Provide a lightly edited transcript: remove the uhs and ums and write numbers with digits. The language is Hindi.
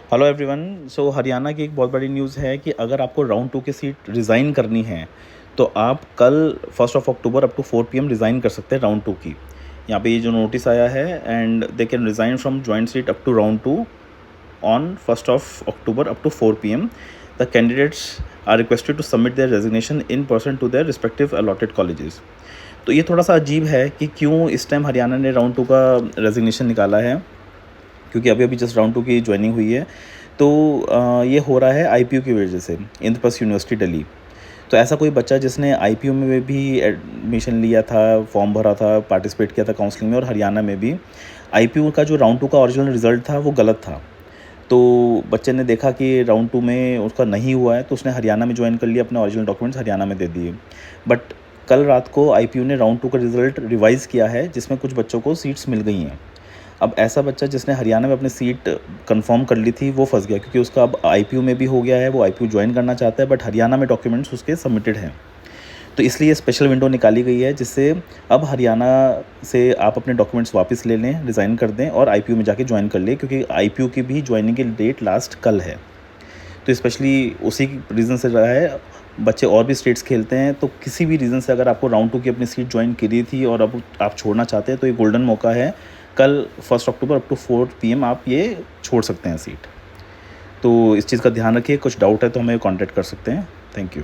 Hello everyone. सो हरियाणा की एक बहुत बड़ी न्यूज़ है कि अगर आपको राउंड 2 की सीट रिज़ाइन करनी है तो आप कल 1 अक्टूबर अप टू 4 PM रिज़ाइन कर सकते हैं राउंड 2 की। यहाँ पे ये जो नोटिस आया है, and they can resign from joint seat up to round 2 on 1 October up to 4 PM। The candidates are requested to submit their resignation in person to their respective allotted colleges. तो ये थोड़ा सा अजीब है कि क्यों इस टाइम हरियाणा ने राउंड 2 का रेजिग्नेशन निकाला है, क्योंकि अभी अभी जस्ट राउंड 2 की ज्वाइनिंग हुई है। तो ये हो रहा है आईपीयू की वजह से, इंद्रप्रस्थ यूनिवर्सिटी दिल्ली। तो ऐसा कोई बच्चा जिसने आईपीयू में भी एडमिशन लिया था, फॉर्म भरा था, पार्टिसिपेट किया था काउंसलिंग में, और हरियाणा में भी आईपीयू का जो राउंड 2 का ओरिजिनल रिज़ल्ट था वो गलत था। तो बच्चे ने देखा कि राउंड 2 में उसका नहीं हुआ है, तो उसने हरियाणा में ज्वाइन कर लिया, अपने ओरिजिनल डॉक्यूमेंट्स हरियाणा में दे दिए। बट कल रात को आईपीयू ने राउंड 2 का रिज़ल्ट रिवाइज़ किया है, जिसमें कुछ बच्चों को सीट्स मिल गई हैं। अब ऐसा बच्चा जिसने हरियाणा में अपनी सीट कंफर्म कर ली थी वो फंस गया, क्योंकि उसका अब आईपीयू में भी हो गया है, वो आईपीयू ज्वाइन करना चाहता है, बट हरियाणा में डॉक्यूमेंट्स उसके सबमिटेड हैं। तो इसलिए स्पेशल विंडो निकाली गई है, जिससे अब हरियाणा से आप अपने डॉक्यूमेंट्स वापस ले लें, रिज़ाइन कर दें और आईपीयू में जाके ज्वाइन कर लें, क्योंकि आईपीयू की भी ज्वाइनिंग की डेट लास्ट कल है। तो स्पेशली उसी रीज़न से रहा है। बच्चे और भी स्टेट्स खेलते हैं, तो किसी भी रीज़न से अगर आपको राउंड 2 की अपनी सीट ज्वाइन करी थी और अब आप छोड़ना चाहते हैं, तो ये गोल्डन मौका है। कल 1 अक्टूबर अप टू 4 PM आप ये छोड़ सकते हैं सीट। तो इस चीज़ का ध्यान रखिए। कुछ डाउट है तो हमें कॉन्टैक्ट कर सकते हैं। Thank you.